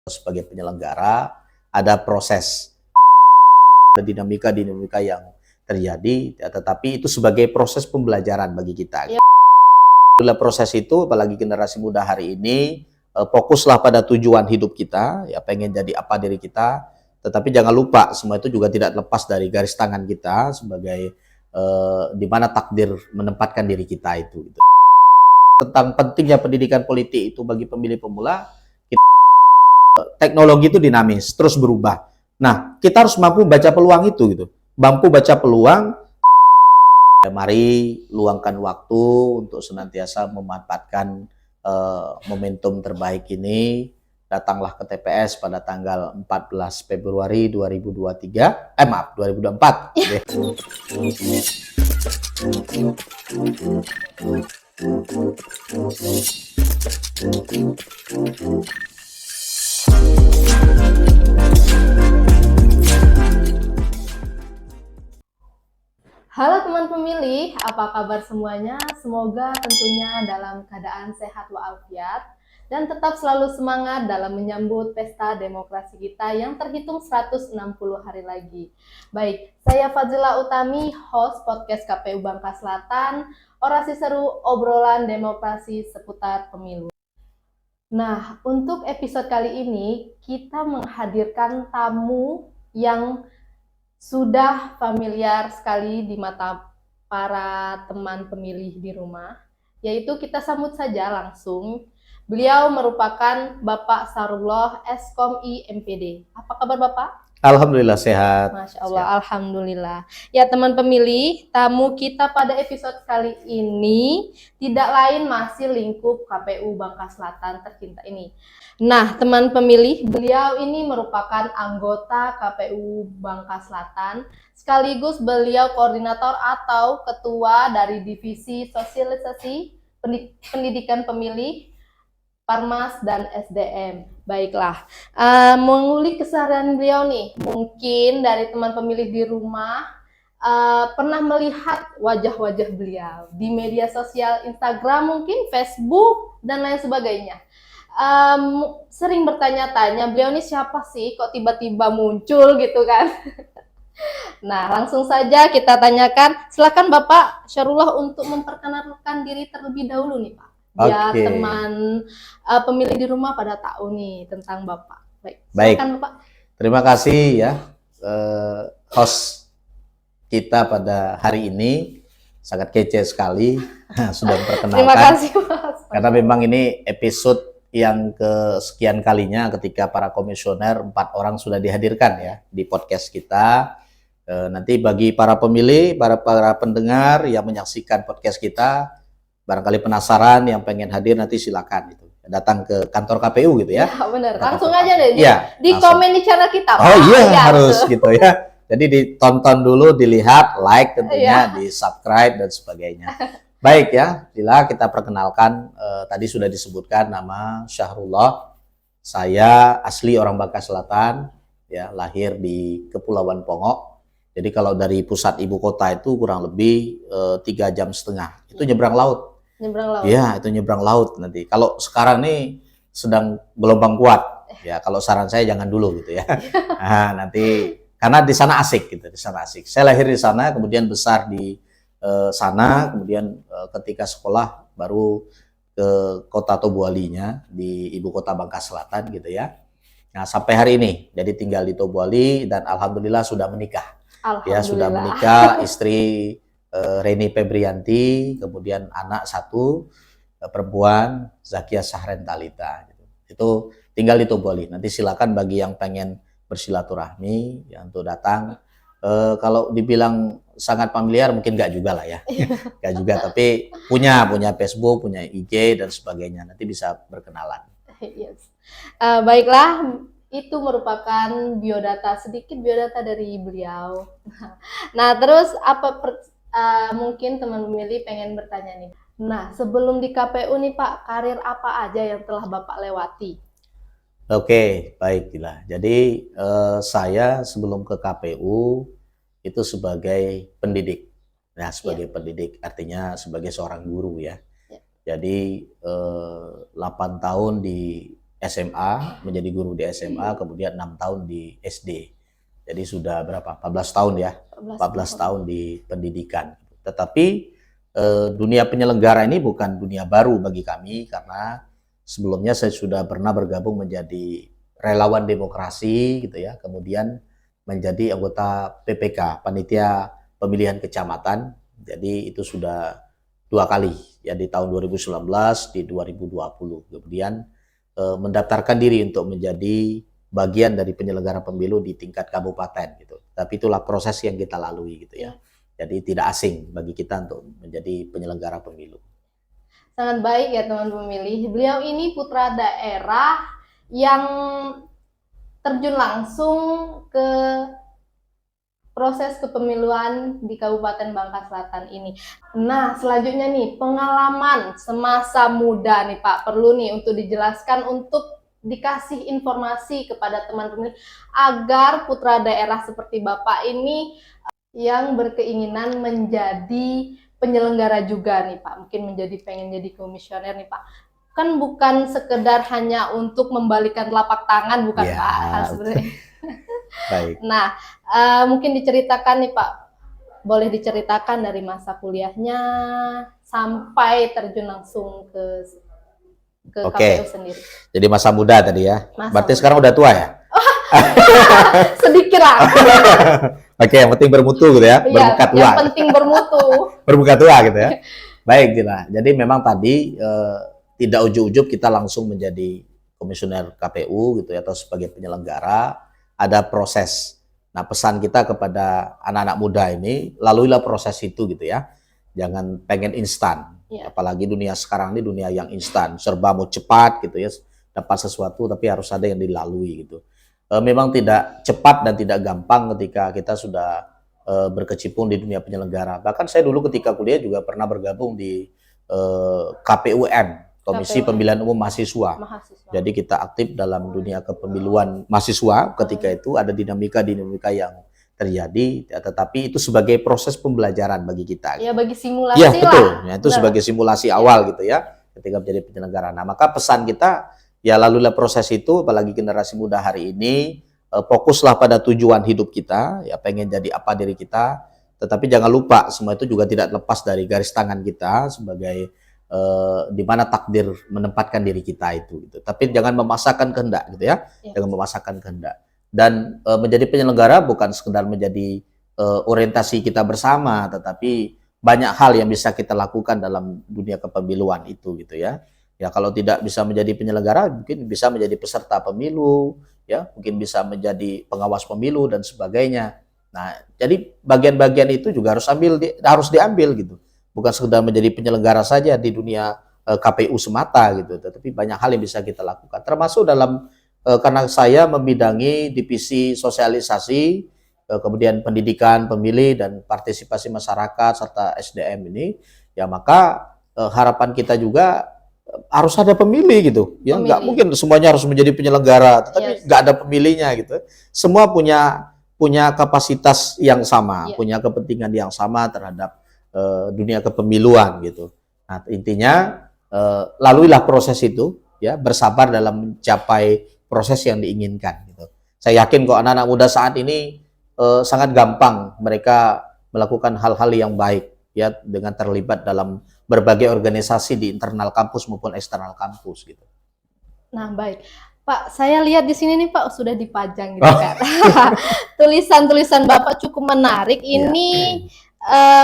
sebagai penyelenggara ada proses, ada dinamika yang terjadi, ya, tetapi itu sebagai proses pembelajaran bagi kita. Bila proses itu, apalagi generasi muda hari ini, fokuslah pada tujuan hidup kita, ya pengen jadi apa diri kita, tetapi jangan lupa semua itu juga tidak lepas dari garis tangan kita sebagai di mana takdir menempatkan diri kita itu. Gitu. Tentang pentingnya pendidikan politik itu bagi pemilih pemula, teknologi itu dinamis, terus berubah. Nah, kita harus mampu baca peluang itu, gitu. Mampu baca peluang. Mari luangkan waktu untuk senantiasa memanfaatkan momentum terbaik ini. Datanglah ke TPS pada tanggal 14 Februari 2023. Maaf, 2024. Halo teman pemilih, apa kabar semuanya? Semoga tentunya dalam keadaan sehat walafiat dan tetap selalu semangat dalam menyambut pesta demokrasi kita yang terhitung 160 hari lagi. Baik, saya Fazila Utami, host podcast KPU Bangka Selatan, orasi seru obrolan demokrasi seputar pemilu. Nah, untuk episode kali ini kita menghadirkan tamu yang sudah familiar sekali di mata para teman pemilih di rumah, yaitu kita sambut saja langsung. Beliau merupakan Bapak Sarullah SKOMI MPD. Apa kabar Bapak? Alhamdulillah sehat. Masya Allah, sehat. Alhamdulillah. Ya teman pemilih, tamu kita pada episode kali ini tidak lain masih lingkup KPU Bangka Selatan tercinta ini. Nah teman pemilih, beliau ini merupakan anggota KPU Bangka Selatan, sekaligus beliau koordinator atau ketua dari Divisi Sosialisasi Pendidikan Pemilih, Parmas dan SDM. Baiklah, mengulik keseharian beliau nih, mungkin dari teman pemilih di rumah pernah melihat wajah-wajah beliau di media sosial Instagram, mungkin Facebook dan lain sebagainya. Sering bertanya-tanya, beliau ini siapa sih kok tiba-tiba muncul gitu kan. Nah, langsung saja kita tanyakan. Silakan Bapak Syarullah untuk memperkenalkan diri terlebih dahulu nih Pak. Biar teman pemilih di rumah pada tahu nih tentang Bapak. Baik. Silakan Bapak. Terima kasih ya host kita pada hari ini, sangat kece sekali sudah memperkenalkan. Terima kasih Mas. Karena memang ini episode yang kesekian kalinya ketika para komisioner 4 orang sudah dihadirkan ya di podcast kita. Nanti bagi para pemilih, para pendengar yang menyaksikan podcast kita, barangkali penasaran yang pengen hadir, nanti silakan itu datang ke kantor KPU gitu ya. Ya benar, langsung aja deh ya, di komen di channel kita. Oh iya ya, harus gitu ya. Jadi ditonton dulu, dilihat, like tentunya, di subscribe dan sebagainya. Baik ya, bila kita perkenalkan, tadi sudah disebutkan nama Syahrullah. Saya asli orang Bangka Selatan, ya lahir di Kepulauan Pongok. Jadi kalau dari pusat ibu kota itu kurang lebih 3,5 jam. Itu nyebrang laut. Nyebrang laut. Iya, itu nyebrang laut nanti. Kalau sekarang nih sedang gelombang kuat, ya kalau saran saya jangan dulu gitu ya. Nah, nanti karena di sana asik gitu, di sana asik. Saya lahir di sana, kemudian besar di sana, kemudian ketika sekolah baru ke kota Tobualinya di ibu kota Bangka Selatan gitu ya. Nah, sampai hari ini jadi tinggal di Tobuali dan alhamdulillah sudah menikah. Ya, sudah menikah, istri Reni Febrianti, kemudian anak 1 perempuan Zakia Sahren Talita. Itu tinggal di Tobuali. Nanti silakan bagi yang pengen bersilaturahmi ya, untuk datang. Kalau dibilang sangat familiar mungkin nggak juga lah ya, nggak juga. Tapi punya Facebook, punya IG dan sebagainya. Nanti bisa berkenalan. Yes. Baiklah. Itu merupakan sedikit biodata dari beliau. Nah, terus mungkin teman pemilih pengen bertanya nih. Nah, sebelum di KPU nih Pak, karir apa aja yang telah Bapak lewati? Oke, baiklah. Jadi saya sebelum ke KPU itu sebagai pendidik. Nah, sebagai pendidik artinya sebagai seorang guru ya. Jadi 8 tahun di SMA, menjadi guru di SMA, kemudian 6 tahun di SD. Jadi sudah berapa? 14 tahun ya. 14 tahun di pendidikan. Tetapi dunia penyelenggara ini bukan dunia baru bagi kami, karena sebelumnya saya sudah pernah bergabung menjadi relawan demokrasi gitu ya, kemudian menjadi anggota PPK, Panitia Pemilihan Kecamatan. Jadi itu sudah 2 kali ya, di tahun 2019, di 2020. Kemudian mendaftarkan diri untuk menjadi bagian dari penyelenggara pemilu di tingkat kabupaten gitu. Tapi itulah proses yang kita lalui gitu ya. Jadi tidak asing bagi kita untuk menjadi penyelenggara pemilu. Sangat baik ya teman pemilih. Beliau ini putra daerah yang terjun langsung ke proses kepemiluan di Kabupaten Bangka Selatan ini. Nah, selanjutnya nih, pengalaman semasa muda nih Pak, perlu nih untuk dijelaskan, untuk dikasih informasi kepada teman pemilih agar putra daerah seperti Bapak ini yang berkeinginan menjadi penyelenggara juga nih Pak, mungkin pengen jadi komisioner nih Pak. Kan bukan sekedar hanya untuk membalikan telapak tangan, bukan Ya, Pak, sebenarnya. baik. Nah, mungkin diceritakan nih Pak, boleh diceritakan dari masa kuliahnya sampai terjun langsung ke Oke. KPU sendiri. Jadi masa muda tadi ya. Masa Berarti muda. sekarang udah tua ya? Sedikit lah. Oke, yang penting bermutu gitu ya, bermuka Iya, tua. yang penting bermutu. Bermuka tua gitu ya. Baik, Dina. Jadi memang tadi tidak ujub-ujub kita langsung menjadi komisioner KPU gitu ya, atau sebagai penyelenggara, ada proses. Nah, pesan kita kepada anak-anak muda ini, laluilah proses itu gitu ya. Jangan pengen instan. Iya. Apalagi dunia sekarang ini dunia yang instan, serba mau cepat gitu ya, dapat sesuatu, tapi harus ada yang dilalui gitu. Memang tidak cepat dan tidak gampang ketika kita sudah berkecimpung di dunia penyelenggara. Bahkan saya dulu ketika kuliah juga pernah bergabung di KPUM, Komisi KPUM. Pemilihan Umum Mahasiswa. Jadi kita aktif dalam dunia kepemiluan mahasiswa. Ketika itu ada dinamika-dinamika yang terjadi, ya, tetapi itu sebagai proses pembelajaran bagi kita. Ya, bagi simulasi Ya, lah. betul. Ya, itu sebagai simulasi awal gitu ya, ketika menjadi penyelenggara. Nah, maka pesan kita, ya lalulah proses itu, apalagi generasi muda hari ini, fokuslah pada tujuan hidup kita, ya pengen jadi apa diri kita, tetapi jangan lupa semua itu juga tidak lepas dari garis tangan kita sebagai di mana takdir menempatkan diri kita itu gitu. Tapi jangan memaksakan kehendak gitu ya. Jangan memaksakan kehendak. Dan menjadi penyelenggara bukan sekedar menjadi orientasi kita bersama, tetapi banyak hal yang bisa kita lakukan dalam dunia kepemiluan itu gitu ya. Ya kalau tidak bisa menjadi penyelenggara, mungkin bisa menjadi peserta pemilu, ya mungkin bisa menjadi pengawas pemilu dan sebagainya. Nah, jadi bagian-bagian itu juga harus diambil gitu. Bukan sekedar menjadi penyelenggara saja di dunia KPU semata gitu, tetapi banyak hal yang bisa kita lakukan. Termasuk dalam karena saya membidangi divisi sosialisasi, kemudian pendidikan pemilih dan partisipasi masyarakat serta SDM ini, ya maka harapan kita juga harus ada pemilih gitu, ya nggak mungkin semuanya harus menjadi penyelenggara, tetapi nggak ada pemilihnya gitu. Semua punya kapasitas yang sama, punya kepentingan yang sama terhadap dunia kepemiluan gitu. Nah intinya laluilah proses itu, ya bersabar dalam mencapai proses yang diinginkan gitu. Saya yakin kok anak-anak muda saat ini sangat gampang mereka melakukan hal-hal yang baik ya dengan terlibat dalam berbagai organisasi di internal kampus maupun eksternal kampus gitu. Nah, baik. Pak, saya lihat di sini nih Pak sudah dipajang gitu kan. Tulisan-tulisan Bapak cukup menarik. Ini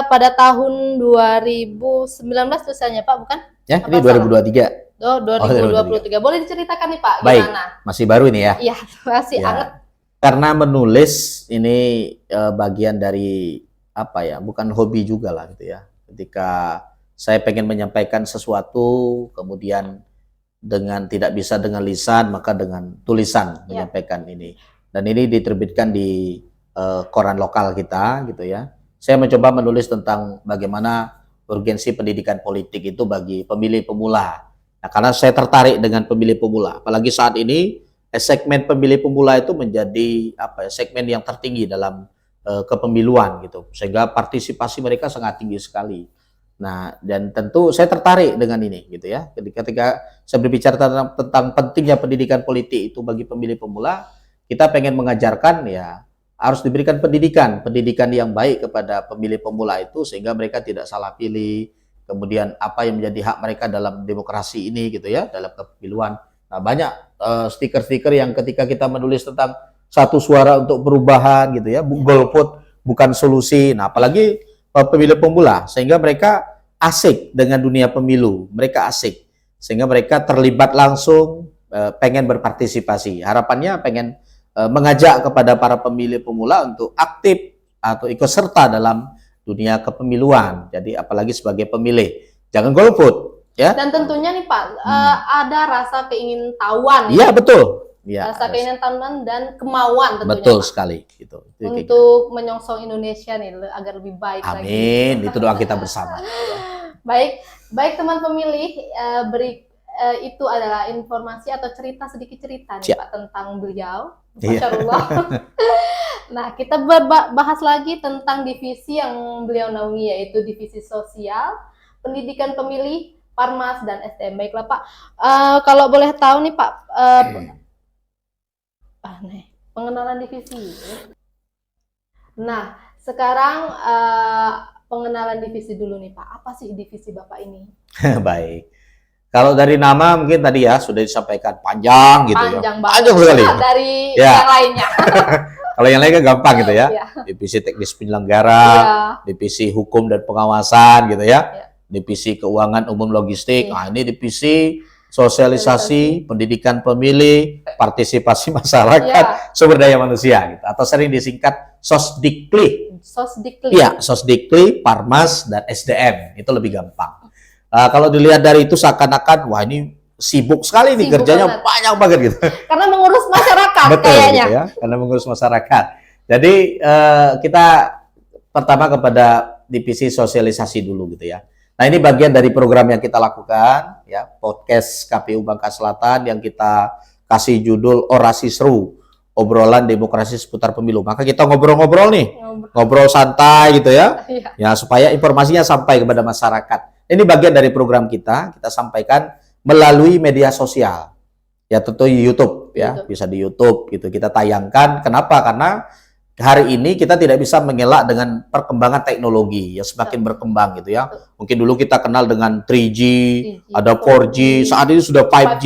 pada tahun 2019 tulisannya Pak, bukan? Ya, ini 2023. Oh, 2023. Boleh diceritakan nih Pak, baik, gimana? Masih baru ini ya? Iya, masih anget. Karena menulis ini bagian dari apa ya, bukan hobi juga lah gitu ya. Ketika saya pengen menyampaikan sesuatu, kemudian dengan tidak bisa dengan lisan, maka dengan tulisan menyampaikan ini. Dan ini diterbitkan di koran lokal kita gitu ya. Saya mencoba menulis tentang bagaimana urgensi pendidikan politik itu bagi pemilih pemula. Nah, karena saya tertarik dengan pemilih pemula, apalagi saat ini segmen pemilih pemula itu menjadi segmen yang tertinggi dalam kepemiluan gitu, sehingga partisipasi mereka sangat tinggi sekali. Nah, dan tentu saya tertarik dengan ini gitu ya. Ketika saya berbicara tentang pentingnya pendidikan politik itu bagi pemilih pemula, kita pengen mengajarkan ya harus diberikan pendidikan yang baik kepada pemilih pemula itu sehingga mereka tidak salah pilih, kemudian apa yang menjadi hak mereka dalam demokrasi ini gitu ya, dalam kepemiluan. Nah, banyak stiker-stiker yang ketika kita menulis tentang satu suara untuk perubahan gitu ya, golput bukan solusi. Nah, apalagi pemilih pemula sehingga mereka asik dengan dunia pemilu, mereka asik sehingga mereka terlibat langsung, pengen berpartisipasi. Harapannya pengen mengajak kepada para pemilih pemula untuk aktif atau ikut serta dalam dunia kepemiluan. Jadi apalagi sebagai pemilih, jangan golput ya. Dan tentunya nih Pak, ada rasa keingintahuan. Iya, betul. Ya, rasa keingintahuan dan kemauan tentunya. Betul sekali gitu. Untuk menyongsong Indonesia nih agar lebih baik lagi. Amin, itu doa kita bersama. Baik teman pemilih, itu adalah informasi atau sedikit cerita nih Pak tentang beliau. Masya Allah. Nah, kita bahas lagi tentang divisi yang beliau naungi, yaitu divisi sosial, pendidikan pemilih, Parmas, dan SDM. Baiklah Pak, kalau boleh tahu nih Pak, pengenalan divisi. Nah, sekarang pengenalan divisi dulu nih Pak. Apa sih divisi Bapak ini? Baik. Kalau dari nama mungkin tadi ya sudah disampaikan panjang gitu panjang ya. Banget. Panjang sekali. Dari ya. Yang lainnya. Kalau yang lain kan gampang gitu ya. Ya. Divisi teknis penyelenggara, divisi hukum dan pengawasan gitu ya. Divisi keuangan umum logistik. Nah, ini divisi sosialisasi, pendidikan pemilih, partisipasi masyarakat, sumber daya manusia gitu. Atau sering disingkat Sosdikli. Iya, Sosdikli, Parmas, dan SDM. Itu lebih gampang. Kalau dilihat dari itu seakan-akan wah ini sibuk sekali nih, kerjanya banyak banget gitu. Karena mengurus masyarakat. Betul, kayaknya. Gitu ya, karena mengurus masyarakat. Jadi kita pertama kepada divisi sosialisasi dulu gitu ya. Nah, ini bagian dari program yang kita lakukan ya, podcast KPU Bangka Selatan yang kita kasih judul Orasi Seru, obrolan demokrasi seputar pemilu. Maka kita ngobrol-ngobrol nih, ngobrol santai gitu ya. Ya, supaya informasinya sampai kepada masyarakat. Ini bagian dari program kita sampaikan melalui media sosial. Ya, tentu YouTube ya, bisa di YouTube gitu. Kita tayangkan. Kenapa? Karena hari ini kita tidak bisa mengelak dengan perkembangan teknologi yang semakin berkembang gitu ya. Mungkin dulu kita kenal dengan 3G, ada 4G, saat ini sudah 5G,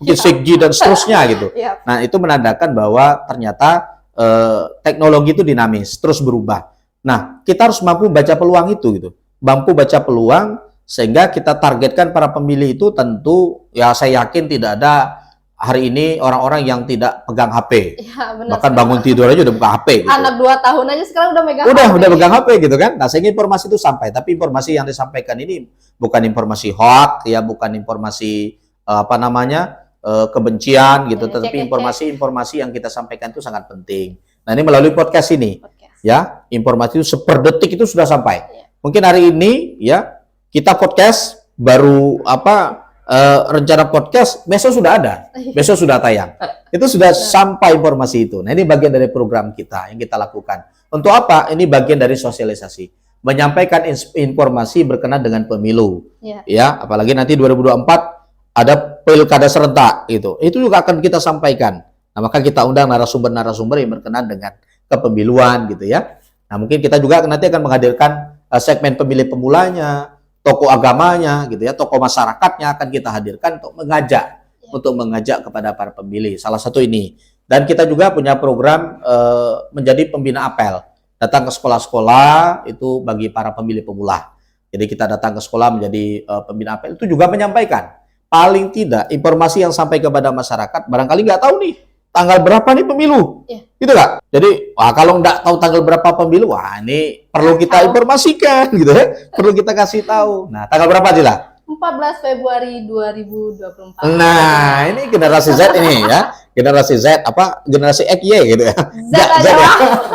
mungkin 6G dan seterusnya gitu. Nah, itu menandakan bahwa ternyata teknologi itu dinamis, terus berubah. Nah, kita harus mampu baca peluang itu gitu. Mampu baca peluang sehingga kita targetkan para pemilih itu tentu ya saya yakin tidak ada hari ini orang-orang yang tidak pegang HP. Ya, benar, bahkan bangun tidur aja udah buka HP gitu. Anak 2 tahun aja sekarang udah megang HP. Udah pegang HP gitu kan. Nah, sehingga informasi itu sampai, tapi informasi yang disampaikan ini bukan informasi hoax ya, bukan informasi kebencian gitu, tetapi informasi-informasi yang kita sampaikan itu sangat penting. Nah, ini melalui podcast ini. Ya, informasi itu seperdetik itu sudah sampai. Mungkin hari ini ya kita podcast baru rencana podcast besok sudah ada, besok sudah tayang. Itu sudah sampai informasi itu. Nah, ini bagian dari program kita yang kita lakukan. Untuk apa? Ini bagian dari sosialisasi, menyampaikan informasi berkenaan dengan pemilu. Ya, apalagi nanti 2024 ada pilkada serentak itu. Itu juga akan kita sampaikan. Nah, maka kita undang narasumber-narasumber yang berkenaan dengan kepemiluan gitu ya. Nah, mungkin kita juga nanti akan menghadirkan segmen pemilih pemulanya, tokoh agamanya gitu ya, tokoh masyarakatnya akan kita hadirkan untuk mengajak kepada para pemilih. Salah satu ini. Dan kita juga punya program menjadi pembina apel. Datang ke sekolah-sekolah itu bagi para pemilih pemula. Jadi kita datang ke sekolah menjadi pembina apel itu juga menyampaikan paling tidak informasi yang sampai kepada masyarakat barangkali nggak tahu nih tanggal berapa nih pemilu. Gitu nggak? Jadi kalau nggak tahu tanggal berapa pemilu, wah ini perlu kita informasikan gitu ya. Perlu kita kasih tahu. Nah, tanggal berapa Jila? 14 Februari 2024. Nah, ini generasi Z ini ya. Generasi Z generasi XY gitu ya. Z ya.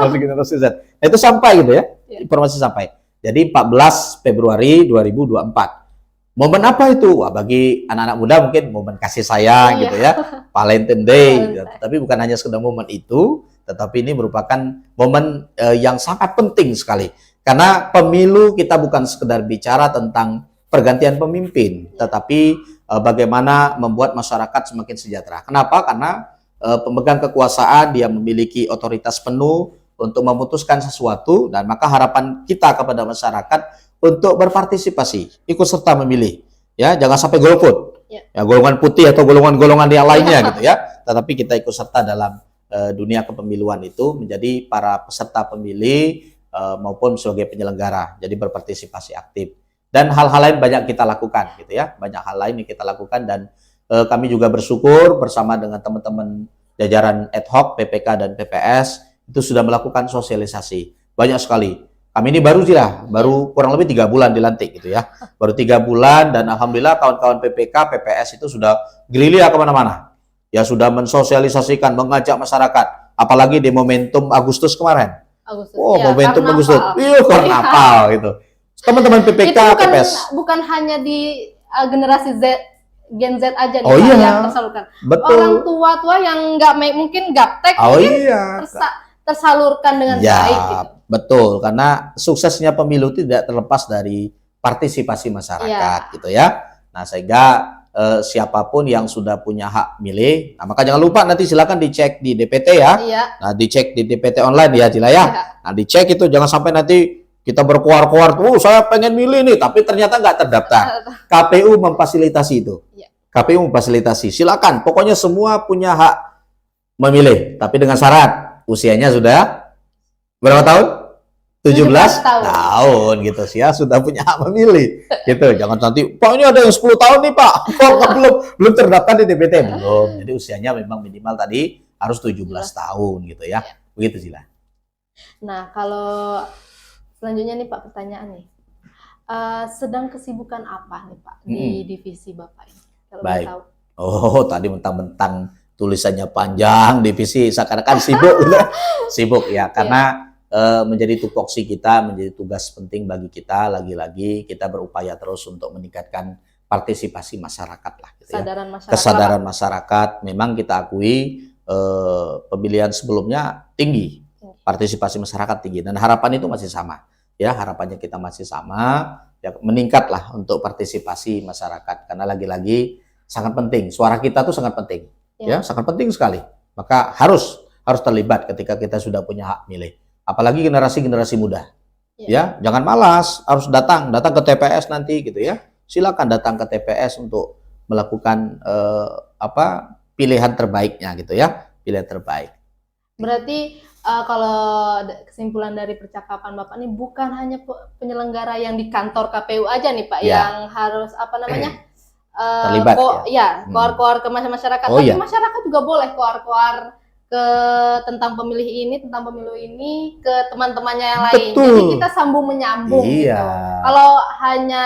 Masih generasi Z. Nah, itu sampai gitu ya. Informasi sampai. Jadi 14 Februari 2024. Momen apa itu? Wah, bagi anak-anak muda mungkin momen kasih sayang gitu ya. Valentine Day. Gitu. Tapi bukan hanya sekedar momen itu, tetapi ini merupakan momen yang sangat penting sekali. Karena pemilu kita bukan sekedar bicara tentang pergantian pemimpin, tetapi bagaimana membuat masyarakat semakin sejahtera. Kenapa? Karena pemegang kekuasaan dia memiliki otoritas penuh untuk memutuskan sesuatu, dan maka harapan kita kepada masyarakat untuk berpartisipasi, ikut serta memilih. Ya, jangan sampai golput. Ya, golongan putih atau golongan-golongan yang lainnya gitu ya. Tetapi kita ikut serta dalam dunia kepemiluan itu menjadi para peserta pemilih maupun sebagai penyelenggara. Jadi berpartisipasi aktif. Dan hal-hal lain banyak kita lakukan gitu ya. Banyak hal lain yang kita lakukan, dan kami juga bersyukur bersama dengan teman-teman jajaran ad hoc PPK dan PPS itu sudah melakukan sosialisasi banyak sekali. Kami ini baru kurang lebih 3 bulan dilantik gitu ya, baru 3 bulan, dan alhamdulillah kawan-kawan PPK PPS itu sudah gerilya kemana-mana ya, sudah mensosialisasikan, mengajak masyarakat, apalagi di momentum Agustus kemarin. Momentum Agustus, karnaval gitu. Teman-teman PPK PPS bukan hanya di generasi Gen Z aja nih yang tersalurkan. Betul. Orang tua-tua yang mungkin gaptek tersalurkan dengan baik gitu. Betul, karena suksesnya pemilu tidak terlepas dari partisipasi masyarakat gitu ya. Nah, sehingga siapapun yang sudah punya hak milih, nah maka jangan lupa nanti silakan dicek di DPT ya. Nah, dicek di DPT online ya Cila ya. Nah, dicek itu, jangan sampai nanti kita berkuar-kuar, saya pengen milih nih, tapi ternyata nggak terdaftar. KPU memfasilitasi itu. KPU memfasilitasi. Silakan, pokoknya semua punya hak memilih, tapi dengan syarat usianya sudah berapa tahun? 17 tahun gitu sih ya, sudah punya hak memilih. Gitu. Jangan nanti, Pak ini ada yang 10 tahun nih Pak, kok belum terdaftar di DPT? Belum. Jadi usianya memang minimal tadi harus 17 tahun gitu ya. Begitu Cila. Nah, kalau selanjutnya nih Pak, pertanyaan nih. Sedang kesibukan apa nih Pak di divisi Bapak ini? Kalau baik. tahu. Oh, tadi mentang-mentang tulisannya panjang, divisi seakan-akan sibuk. Sibuk ya, karena menjadi tupoksi kita, menjadi tugas penting bagi kita. Lagi-lagi kita berupaya terus untuk meningkatkan partisipasi masyarakat lah. Gitu Kesadaran ya. masyarakat. Kesadaran masyarakat, memang kita akui pemilihan sebelumnya tinggi. Partisipasi masyarakat tinggi, dan harapan itu masih sama. Ya, harapannya kita masih sama, ya, meningkatlah untuk partisipasi masyarakat, karena lagi-lagi sangat penting, suara kita tuh sangat penting, ya sangat penting sekali. Maka harus terlibat ketika kita sudah punya hak milih, apalagi generasi muda, ya jangan malas, harus datang ke TPS nanti gitu ya. Silakan datang ke TPS untuk melakukan pilihan terbaiknya gitu ya, pilihan terbaik. Berarti kalau kesimpulan dari percakapan Bapak ini, bukan hanya penyelenggara yang di kantor KPU aja nih Pak yang harus terlibat koar-koar ke masyarakat, tapi masyarakat juga boleh koar-koar ke tentang pemilu ini ke teman-temannya yang lain. Betul. Jadi kita sambung menyambung gitu. Kalau hanya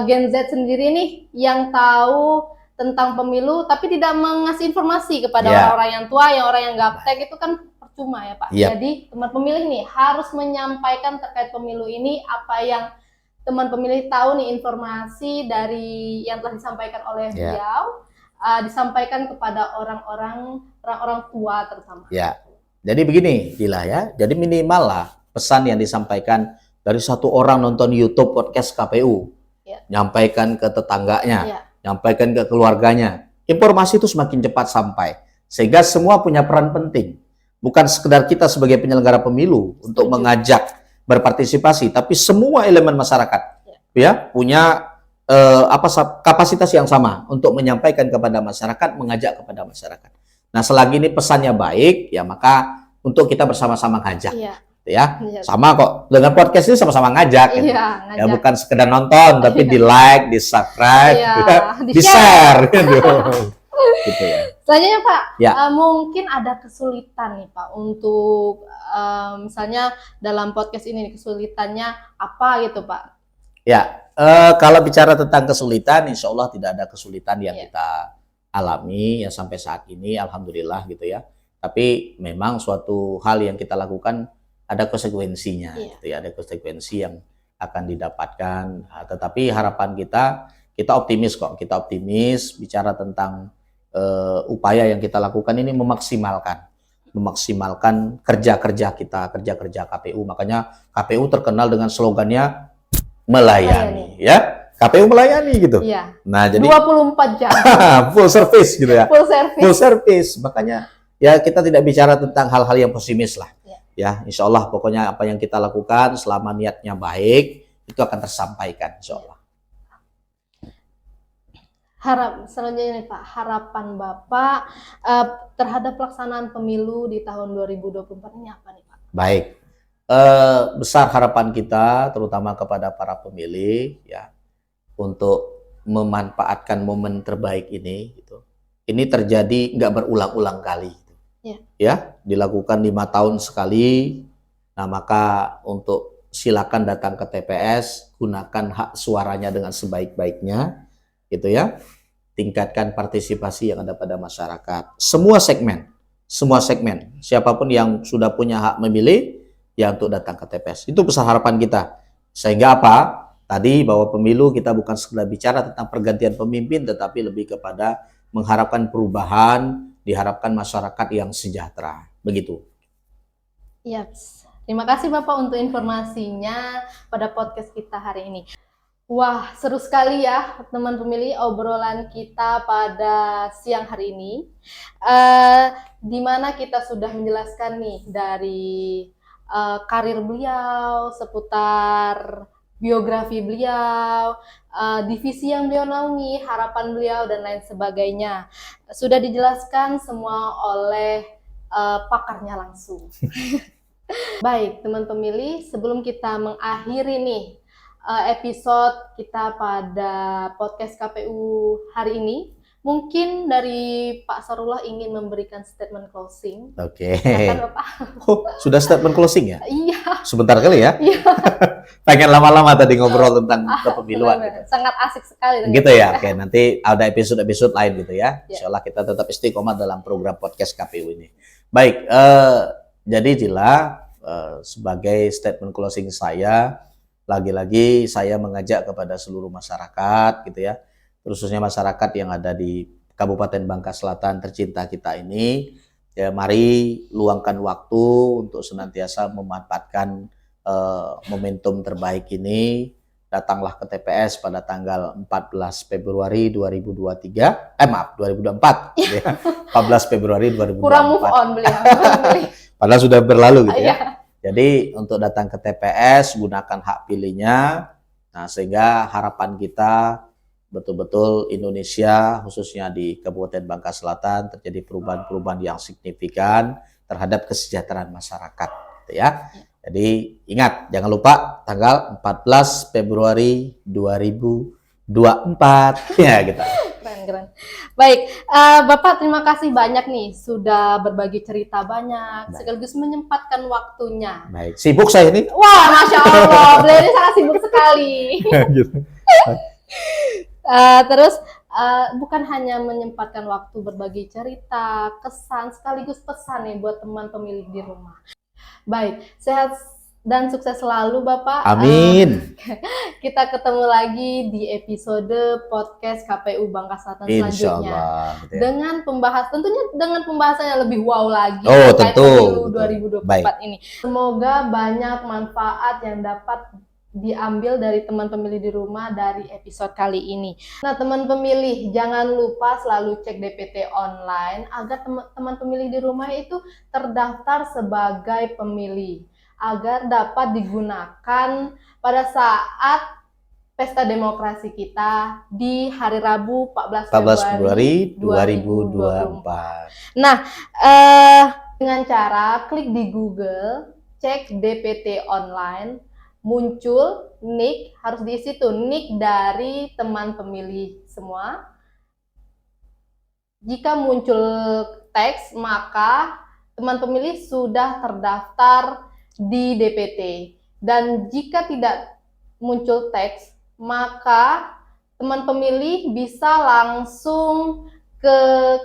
Gen Z sendiri nih yang tahu tentang pemilu tapi tidak mengasih informasi kepada orang-orang yang tua, orang yang gaptek, itu kan percuma ya Pak. Jadi teman pemilih nih harus menyampaikan terkait pemilu ini apa yang teman pemilih tahu nih, informasi dari yang telah disampaikan oleh beliau, disampaikan kepada orang-orang tua terutama. Ya, jadi begini Dila ya, jadi minimal lah pesan yang disampaikan dari satu orang nonton YouTube podcast KPU, nyampaikan ke tetangganya, nyampaikan ke keluarganya, informasi itu semakin cepat sampai, sehingga semua punya peran penting. Bukan sekedar kita sebagai penyelenggara pemilu untuk mengajak berpartisipasi, tapi semua elemen masyarakat punya kapasitas yang sama untuk menyampaikan kepada masyarakat, mengajak kepada masyarakat. Nah, selagi ini pesannya baik, ya maka untuk kita bersama-sama ngajak, sama kok dengan podcast ini sama-sama ngajak, ya bukan sekedar nonton, tapi di like, di subscribe, di share, gitu ya. Selanjutnya Pak, mungkin ada kesulitan nih Pak untuk misalnya dalam podcast ini, kesulitannya apa gitu Pak? Ya, kalau bicara tentang kesulitan, insya Allah tidak ada kesulitan yang kita alami ya sampai saat ini, alhamdulillah gitu ya. Tapi memang suatu hal yang kita lakukan ada konsekuensinya, gitu ya, ada konsekuensi yang akan didapatkan. Tetapi harapan kita optimis kok, kita optimis bicara tentang upaya yang kita lakukan ini memaksimalkan kerja-kerja kita, kerja-kerja KPU. Makanya KPU terkenal dengan slogannya melayani, ya. KPU melayani gitu. Iya. Nah, jadi 24 jam full service gitu ya. full service. Full service. Makanya ya kita tidak bicara tentang hal-hal yang pesimis lah. Ya, insya Allah pokoknya apa yang kita lakukan selama niatnya baik itu akan tersampaikan insya Allah. Selanjutnya nih Pak, harapan Bapak terhadap pelaksanaan pemilu di tahun 2024 ini apa nih Pak? Baik, besar harapan kita terutama kepada para pemilih ya untuk memanfaatkan momen terbaik ini. Gitu. Ini terjadi nggak berulang-ulang kali. Ya, dilakukan 5 tahun sekali. Nah, maka untuk silakan datang ke TPS, gunakan hak suaranya dengan sebaik-baiknya, gitu ya. Tingkatkan partisipasi yang ada pada masyarakat. Semua segmen, siapapun yang sudah punya hak memilih, ya untuk datang ke TPS. Itu besar harapan kita. Sehingga apa? Tadi bahwa pemilu kita bukan sekedar bicara tentang pergantian pemimpin, tetapi lebih kepada mengharapkan perubahan, diharapkan masyarakat yang sejahtera. Begitu. Iya, terima kasih Bapak untuk informasinya pada podcast kita hari ini. Wah, seru sekali ya teman pemilih obrolan kita pada siang hari ini. Di mana kita sudah menjelaskan nih dari karir beliau, seputar biografi beliau, divisi yang beliau naungi, harapan beliau, dan lain sebagainya. Sudah dijelaskan semua oleh pakarnya langsung. Baik, teman pemilih, sebelum kita mengakhiri nih episode kita pada podcast KPU hari ini, mungkin dari Pak Sarullah ingin memberikan statement closing. Oke. Silakan Bapak. Oh, sudah statement closing ya? Iya. Sebentar kali ya? Iya. Pengen lama-lama tadi ngobrol tentang kepemiluan. Gitu. Sangat asik sekali. Gitu ya? Oke, nanti ada episode-episode lain gitu ya. Ya. Insya Allah kita tetap istiqomah dalam program podcast KPU ini. Baik, jadi Jila, sebagai statement closing saya, lagi-lagi saya mengajak kepada seluruh masyarakat gitu ya, khususnya masyarakat yang ada di Kabupaten Bangka Selatan tercinta kita ini, ya mari luangkan waktu untuk senantiasa memanfaatkan momentum terbaik ini. Datanglah ke TPS pada tanggal 14 Februari 2023, 2024, ya. 14 Februari 2024. Kurang move on beliau. Padahal sudah berlalu gitu ya. Iya. Jadi untuk datang ke TPS, gunakan hak pilihnya. Nah, sehingga harapan kita betul-betul Indonesia, khususnya di Kabupaten Bangka Selatan, terjadi perubahan-perubahan yang signifikan terhadap kesejahteraan masyarakat. Gitu ya. Jadi ingat, jangan lupa tanggal 14 Februari 2024. Ya, gitu. Keren. Baik, Bapak terima kasih banyak nih sudah berbagi cerita banyak, sekaligus menyempatkan waktunya. Baik, sibuk saya ini. Wah, Masya Allah, beliau ini sangat sibuk sekali. Gitu. Terus bukan hanya menyempatkan waktu berbagi cerita, kesan, sekaligus pesan nih buat teman pemilih di rumah. Baik, sehat dan sukses selalu Bapak. Amin. Kita ketemu lagi di episode podcast KPU Bangka Selatan selanjutnya. Insyaallah, gitu ya. Tentunya dengan pembahasan yang lebih wow lagi terkait pemilu betul. 2024 Baik. ini. Semoga banyak manfaat yang dapat diambil dari teman pemilih di rumah dari episode kali ini. Nah, teman pemilih, jangan lupa selalu cek DPT online agar teman pemilih di rumah itu terdaftar sebagai pemilih, agar dapat digunakan pada saat pesta demokrasi kita di hari Rabu 14 Februari 2024. Nah, dengan cara klik di Google, cek DPT online, muncul nick, harus diisi tuh nick dari teman pemilih semua. Jika muncul teks, maka teman pemilih sudah terdaftar di DPT. Dan jika tidak muncul teks, maka teman pemilih bisa langsung ke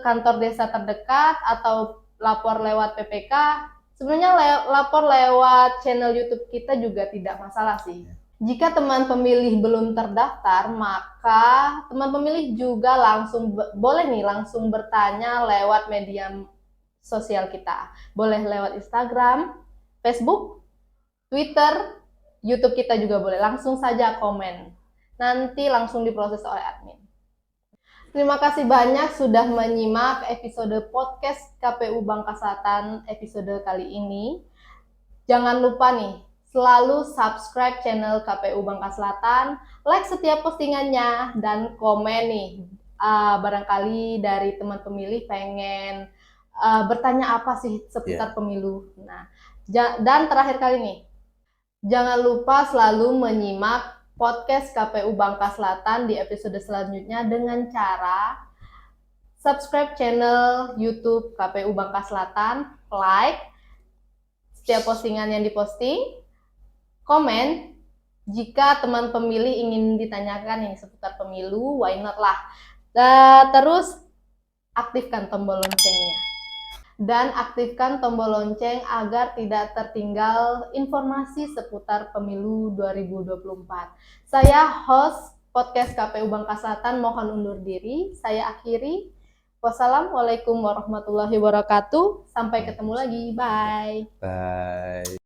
kantor desa terdekat atau lapor lewat PPK. Sebenarnya lapor lewat channel YouTube kita juga tidak masalah sih. Jika teman pemilih belum terdaftar, maka teman pemilih juga boleh langsung bertanya lewat media sosial kita. Boleh lewat Instagram, Facebook, Twitter, YouTube kita juga boleh. Langsung saja komen. nanti langsung diproses oleh admin. Terima kasih banyak sudah menyimak episode podcast KPU Bangka Selatan episode kali ini. Jangan lupa nih, selalu subscribe channel KPU Bangka Selatan, like setiap postingannya, dan komen nih. Barangkali dari teman pemilih pengen bertanya apa sih seputar pemilu. Nah, dan terakhir kali nih, jangan lupa selalu menyimak podcast KPU Bangka Selatan di episode selanjutnya dengan cara subscribe channel YouTube KPU Bangka Selatan, like setiap postingan yang diposting, komen jika teman pemilih ingin ditanyakan ini seputar pemilu, why not lah. Terus aktifkan tombol loncengnya. Dan aktifkan tombol lonceng agar tidak tertinggal informasi seputar pemilu 2024. Saya host podcast KPU Bangka Selatan mohon undur diri. Saya akhiri. Wassalamualaikum warahmatullahi wabarakatuh. Sampai ketemu lagi. Bye. Bye.